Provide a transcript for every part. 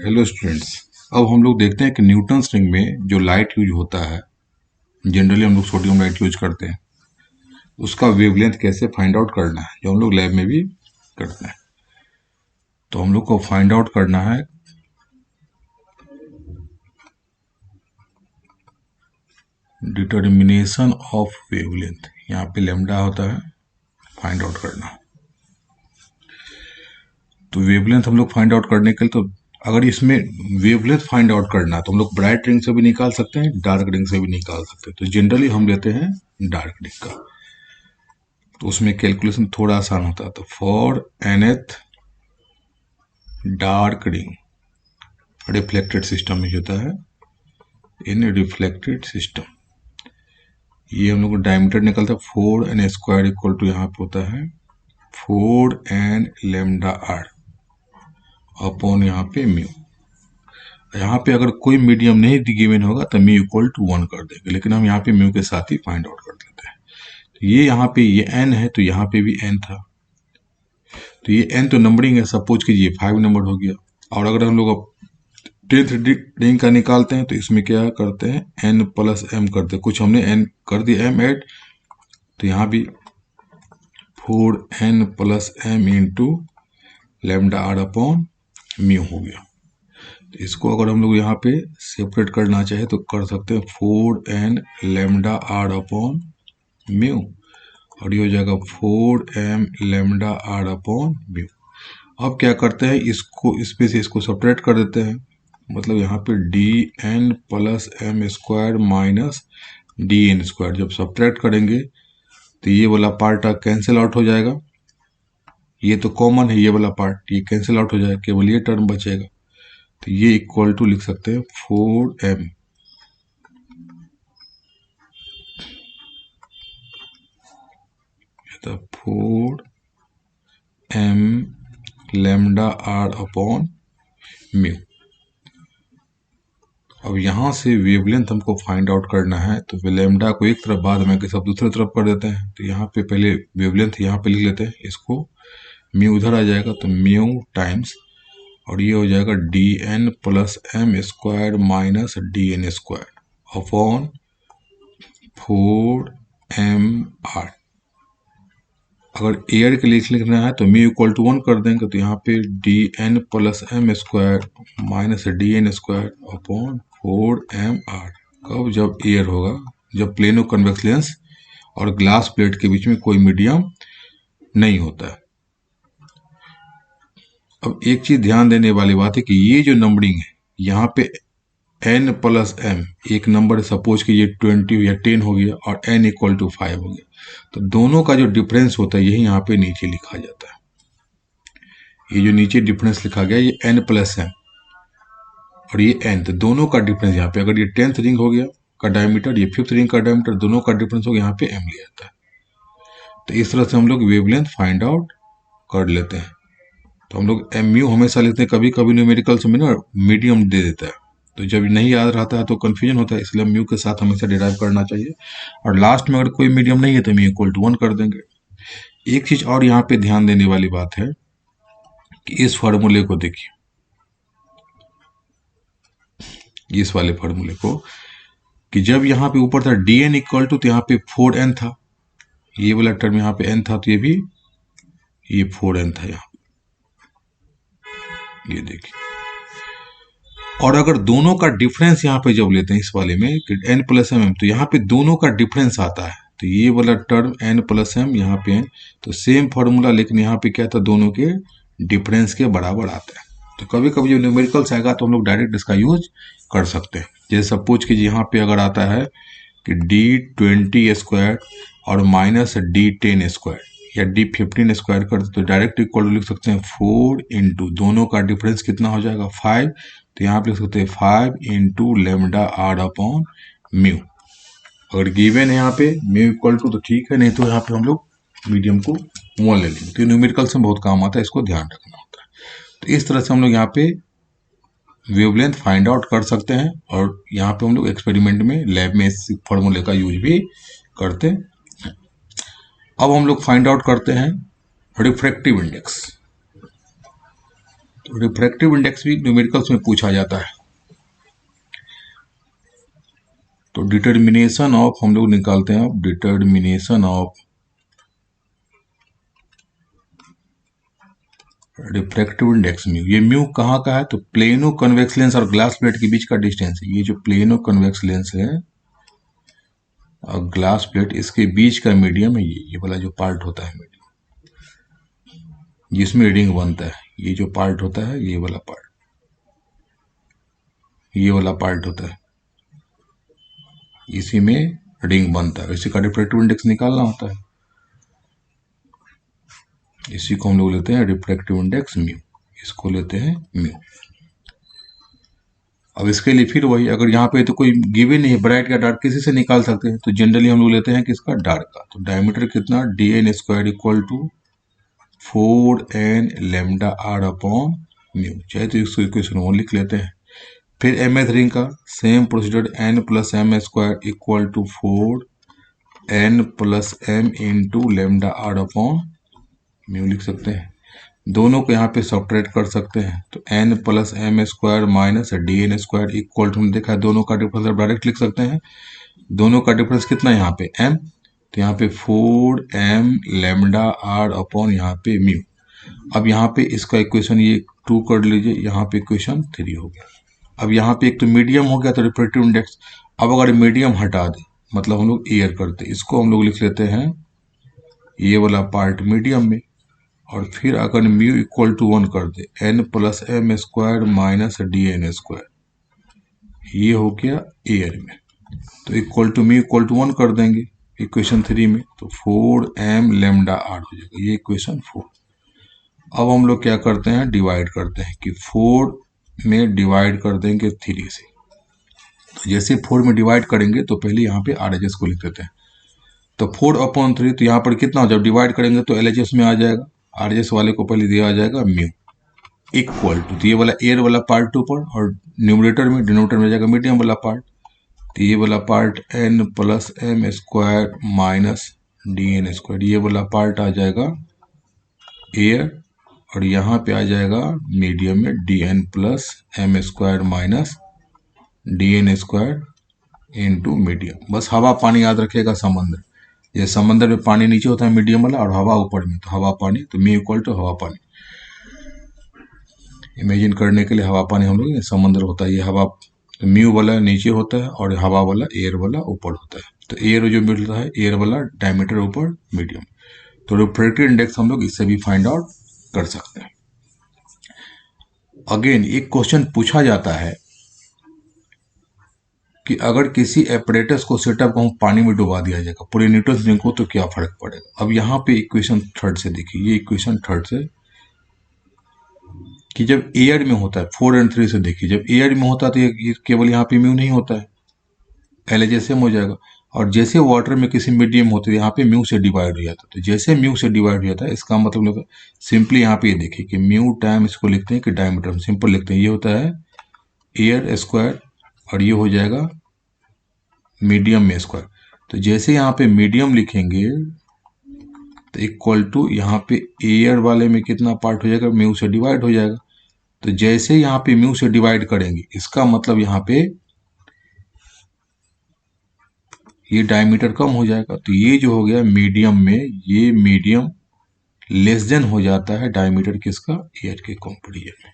Hello students. अब हम लोग देखते हैं कि न्यूटन्स रिंग में जो लाइट यूज होता है, जनरली हम लोग सोडियम लाइट यूज करते हैं, उसका वेवलेंथ कैसे फाइंड आउट करना है, जो हम लोग लैब में भी करते हैं। तो हम लोग को फाइंड आउट करना है डिटर्मिनेशन ऑफ वेवलेंथ। यहाँ पे लैम्डा होता है, फाइंड आउट करना। तो वेवलेंथ हम लोग फाइंड आउट करने के लिए, तो अगर इसमें वेवलेंथ फाइंड आउट करना है तो हम लोग ब्राइट रिंग से भी निकाल सकते हैं, डार्क रिंग से भी निकाल सकते हैं। तो जनरली हम लेते हैं डार्क रिंग का, तो उसमें कैलकुलेशन थोड़ा आसान होता है। तो for nth dark ring reflected system में होता है, इन रिफ्लेक्टेड सिस्टम, ये हम लोग को डायमीटर निकलता है 4n² इक्वल टू यहाँ पे होता है 4n लैम्डा आर अपॉन यहाँ पे म्यू। यहाँ पे अगर कोई मीडियम नहीं गिवन होगा तो म्यू इक्वल टू 1 कर देंगे, लेकिन हम यहाँ पे म्यू के साथ ही फाइंड आउट कर देते हैं। तो ये यहाँ पे ये n है, तो यहाँ पे भी n था, तो ये n तो नंबरिंग है, सपोज कीजिए 5 नंबर हो गया। और अगर हम लोग अब 10th रिंग का निकालते हैं तो इसमें क्या करते हैं, n प्लस m करते हैं, कुछ हमने n कर दिया m ऐड, तो यहाँ भी 4n plus m into lambda r upon mu हो गया। तो इसको अगर हम लोग यहाँ पे सेपरेट करना चाहे तो कर सकते हैं 4n lambda r upon mu, और ये हो जाएगा 4m lambda r upon mu. अब क्या करते हैं, इसको इसमें से इसको सब्ट्रैक्ट कर देते हैं, मतलब यहाँ पे dn plus m square minus dn², जब सब्ट्रैक्ट करेंगे तो ये वाला पार्ट कैंसिल आउट हो जाएगा, ये तो कॉमन है, ये वाला पार्ट ये कैंसिल आउट हो जाएगा, केवल ये टर्म बचेगा। तो ये इक्वल टू लिख सकते हैं 4m तो 4m lambda r upon mu. अब यहाँ से वेवलेंथ हमको फाइंड आउट करना है, तो लैम्डा को एक तरफ बाद में सब दूसरी तरफ कर देते हैं। तो यहाँ पे पहले वेवलेंथ यहाँ पे लिख लेते हैं, इसको म्यू उधर आ जाएगा, तो म्यू टाइम्स, और ये हो जाएगा dn plus m square minus dn² upon 4mr। अगर एयर के लिए लिखना है तो म्यू इक्वल टू 1 कर देंगे, तो यहाँ पे dn plus m square minus dn² upon 4mr। कब, जब एयर होगा, जब प्लेन ऑफ कन्वेक्स लेंस और ग्लास प्लेट के बीच में कोई मीडियम नहीं होता है। अब एक चीज ध्यान देने वाली बात है कि ये जो नंबरिंग है, यहाँ पे n प्लस m एक नंबर, सपोज कि ये 20 या 10 हो गया और n इक्वल टू 5 हो गया, तो दोनों का जो डिफरेंस होता है यही यहाँ पे नीचे लिखा जाता है। ये जो नीचे डिफरेंस लिखा गया ये n प्लस m और ये n, तो दोनों का डिफरेंस यहाँ पे, अगर ये 10th रिंग हो गया का डायमीटर, ये 5th रिंग का डायमीटर, दोनों का डिफरेंस हो गया, यहाँ पे m लिया जाता है। तो इस तरह से हम लोग वेवलेंथ फाइंड आउट कर लेते हैं। तो हम लोग mu हमेशा लेते हैं, कभी कभी न्यूमेरिकल्स में ना मीडियम दे देता है, तो जब नहीं याद रहता है तो कंफ्यूजन होता है, इसलिए म्यू के साथ हमेशा डिराइव करना चाहिए। और लास्ट में अगर कोई मीडियम नहीं है तो म्यू इक्वल टू 1 कर देंगे। एक चीज और यहाँ पे ध्यान देने वाली बात है कि इस फार्मूले को देखिए, इस वाले फार्मूले को, कि जब यहाँ पे ऊपर था dn इक्वल टू, तो यहाँ पे 4n था, ये वाला टर्म यहाँ पे n था, तो ये भी ये 4n था यहाँ, ये देखिए। और अगर दोनों का डिफरेंस यहाँ पे जब लेते हैं इस वाले में कि n प्लस m, तो यहाँ पे दोनों का डिफरेंस आता है, तो ये वाला टर्म n प्लस m, यहाँ पे n, तो सेम फॉर्मूला, लेकिन यहाँ पे क्या था, दोनों के डिफरेंस के बराबर आता है। तो कभी कभी जो न्यूमेरिकल्स आएगा तो हम लोग डायरेक्ट इसका यूज कर सकते हैं। जैसे सपोज कि यहाँ पे अगर आता है कि d20² और माइनस d10² या d15² कर, तो डायरेक्ट इक्वल लिख सकते हैं 4 इंटू, दोनों का डिफरेंस कितना हो जाएगा 5, तो यहाँ पे लिख सकते हैं 5 into lambda r upon mu. अगर गिवन है यहाँ पे म्यू इक्वल टू तो ठीक है, नहीं तो यहाँ पे हम लोग मीडियम को 1 ले लेंगे। तो न्यूमेरिकल्स में बहुत काम आता है, इसको ध्यान रखना होता है। तो इस तरह से हम लोग यहाँ पे वेवलेंथ फाइंड आउट कर सकते हैं, और यहाँ पे हम लोग एक्सपेरिमेंट में लैब में इस फॉर्मूले का यूज भी करते हैं। अब हम लोग फाइंड आउट करते हैं रिफ्रैक्टिव इंडेक्स। तो रिफ्रैक्टिव इंडेक्स भी न्यूमेरिकल्स में पूछा जाता है। तो डिटर्मिनेशन ऑफ हम लोग निकालते हैं, determination of refractive index mu. ये म्यू कहाँ का है, तो प्लेनो कन्वेक्स लेंस और ग्लास प्लेट के बीच का डिस्टेंस है। ये जो प्लेनो कन्वेक्स लेंस है और ग्लास प्लेट, इसके बीच का मीडियम है ये वाला जो पार्ट होता है मीडियम, जिसमें रिंग बनता है। ये जो पार्ट होता है, ये वाला पार्ट, ये वाला पार्ट होता है, इसी में रिंग बनता है। इसी का रिफ्रैक्टिव इंडेक्स निकालना होता है। इसी को हम लोग लेते हैं रिफ्रैक्टिव इंडेक्स म्यू, इसको लेते हैं म्यू। अब इसके लिए फिर वही, अगर यहाँ पे तो कोई गिवन नहीं है, ब्राइट या डार्क किसी से निकाल सकते हैं, तो जनरली हम लोग लेते हैं किसका, डार्क का। तो डायमीटर कितना, dn square equal to 4n lambda r upon mu. चाहे तो इसको इक्वेशन 1 लिख लेते हैं। फिर mth रिंग का same procedure, n plus m square equal to 4n plus m into lambda r upon mu लिख सकते हैं। दोनों को यहाँ पे सब्ट्रैक्ट कर सकते हैं, तो n plus m square minus dn square equal to, हमने देखा है दोनों का डिफरेंस डायरेक्ट लिख सकते हैं। दोनों का डिफरेंस कितना है यहाँ पे m, तो यहाँ पे 4m लैम्डा r अपॉन यहाँ पे म्यू। अब यहाँ पे इसका इक्वेशन ये 2 कर लीजिए, यहाँ पे इक्वेशन 3 हो गया। अब यहाँ पे एक तो मीडियम हो गया, तो रिफ्रैक्टिव इंडेक्स। अब अगर मीडियम हटा दे, मतलब हम लोग एयर करते, इसको हम लोग लिख लेते हैं ये वाला पार्ट मीडियम में। और फिर अगर म्यू इक्वल टू 1 कर दे, n plus m square minus dn square, ये हो गया एयर में। तो equal to mu equal to 1 कर देंगे इक्वेशन 3 में, तो 4m लैम्डा r हो जाएगा, ये इक्वेशन 4। अब हम लोग क्या करते हैं, डिवाइड करते हैं कि 4 में डिवाइड कर देंगे 3 से। तो जैसे 4 में डिवाइड करेंगे तो पहले यहाँ पे RHS को लिख देते हैं। तो 4/3, तो यहाँ पर कितना, जब डिवाइड करेंगे तो LHS में आ जाएगा, RHS वाले को पहले दिया आ जाएगा म्यू इक्वल टू, तो ये वाला एयर वाला पार्ट ऊपर, और न्यूमरेटर में, डिनोमिनेटर में जाएगा मीडियम वाला पार्ट, तो ये वाला part n plus m square minus dn square, ये वाला पार्ट आ जाएगा एयर, और यहाँ पे आ जाएगा मीडियम में dn plus m square minus dn square into medium. बस हवा पानी याद रखिएगा, समंदर, ये समंदर में पानी नीचे होता है मीडियम वाला, और हवा ऊपर में, तो हवा पानी, तो म्यू इक्वल टू हवा पानी। इमेजिन करने के लिए हवा पानी हम लोग, समंदर होता है ये हवा, तो म्यू वाला नीचे होता है और हवा वाला, एयर वाला ऊपर होता है। तो एयर जो मिलता है, एयर वाला डायमीटर ऊपर मीडियम। तो रिफ्रैक्टिव इंडेक्स हम लोग इससे भी फाइंड आउट कर सकते हैं। अगेन एक क्वेश्चन पूछा जाता है कि अगर किसी एपरेटस को, सेटअप को हम पानी में डुबा दिया जाएगा पूरे न्यूटन रिंग को, तो क्या फर्क पड़ेगा। अब यहाँ पे इक्वेशन 3 से देखिए, ये इक्वेशन 3 से, कि जब एयर में होता है, 4 और 3 से देखिए, जब एयर में होता है तो ये केवल यहाँ पे म्यू नहीं होता है, LHS हो जाएगा। और जैसे वाटर में किसी मीडियम होते हैं, यहाँ पे म्यू से डिवाइड हो जाता है। तो जैसे म्यू से डिवाइड हो जाता है, इसका मतलब सिंपली यहाँ पे ये देखिए कि म्यू टाइम, इसको लिखते हैं कि डायमीटर, सिंपल लिखते हैं, ये होता है एयर स्क्वायर, और ये हो जाएगा मीडियम में स्क्वायर। तो जैसे यहाँ पे मीडियम लिखेंगे तो इक्वल टू, यहाँ पे एयर वाले में कितना पार्ट हो जाएगा, म्यू से डिवाइड हो जाएगा। तो जैसे यहाँ पे म्यू से डिवाइड करेंगे, इसका मतलब यहाँ पे ये डायमीटर कम हो जाएगा। तो ये जो हो गया मीडियम में, ये मीडियम लेस देन हो जाता है डायमीटर किसका, एयर के कंपैरिजन में।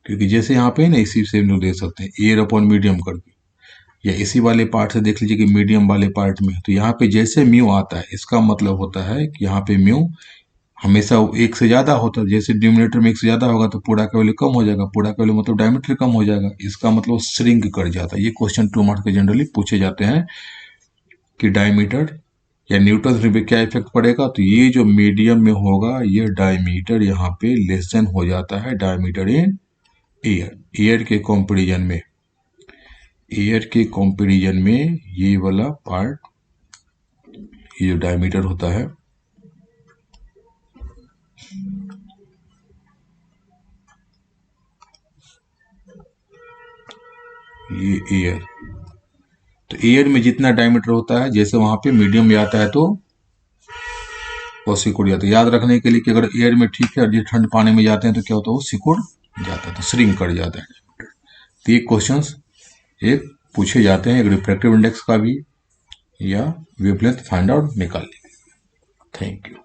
क्योंकि जैसे यहाँ पे ना, इसी से हम लोग देख सकते हैं एयर अपॉन मीडियम करके, या इसी वाले पार्ट से देख लीजिए कि मीडियम वाले पार्ट में, तो यहाँ पे जैसे म्यू आता है, इसका मतलब होता है कि यहाँ पे म्यू हमेशा 1 से ज़्यादा होता है। जैसे डिनोमिनेटर में 1 से ज़्यादा होगा तो पूरा का वैल्यू कम हो जाएगा, पूरा का वैल्यू मतलब डायमीटर कम हो जाएगा, इसका मतलब श्रिंक कर जाता है। ये क्वेश्चन 2 मार्क्स के जनरली पूछे जाते हैं कि डायमीटर या न्यूटन रिंग पे क्या इफेक्ट पड़ेगा। तो ये जो मीडियम में होगा, ये डायमीटर यहाँ पे लेस देन हो जाता है डायमीटर इन एयर, एयर के कंपैरिजन में, एयर के कंपैरिजन में ये वाला पार्ट, ये जो डायमीटर होता है, ये एयर, तो एयर में जितना डायमीटर होता है, जैसे वहां पे मीडियम में आता है तो वो सिकुड़ जाता है। याद रखने के लिए कि अगर एयर में ठीक है और ये ठंड पानी में जाते हैं तो क्या होता है, वो सिकुड़ जाता है, तो श्रिंक कर जाता है। तो ये क्वेश्चंस एक पूछे जाते हैं, एक रिफ्रैक्टिव इंडेक्स का भी या वेवलेंथ फाइंड आउट निकालने के लिए। Thank you.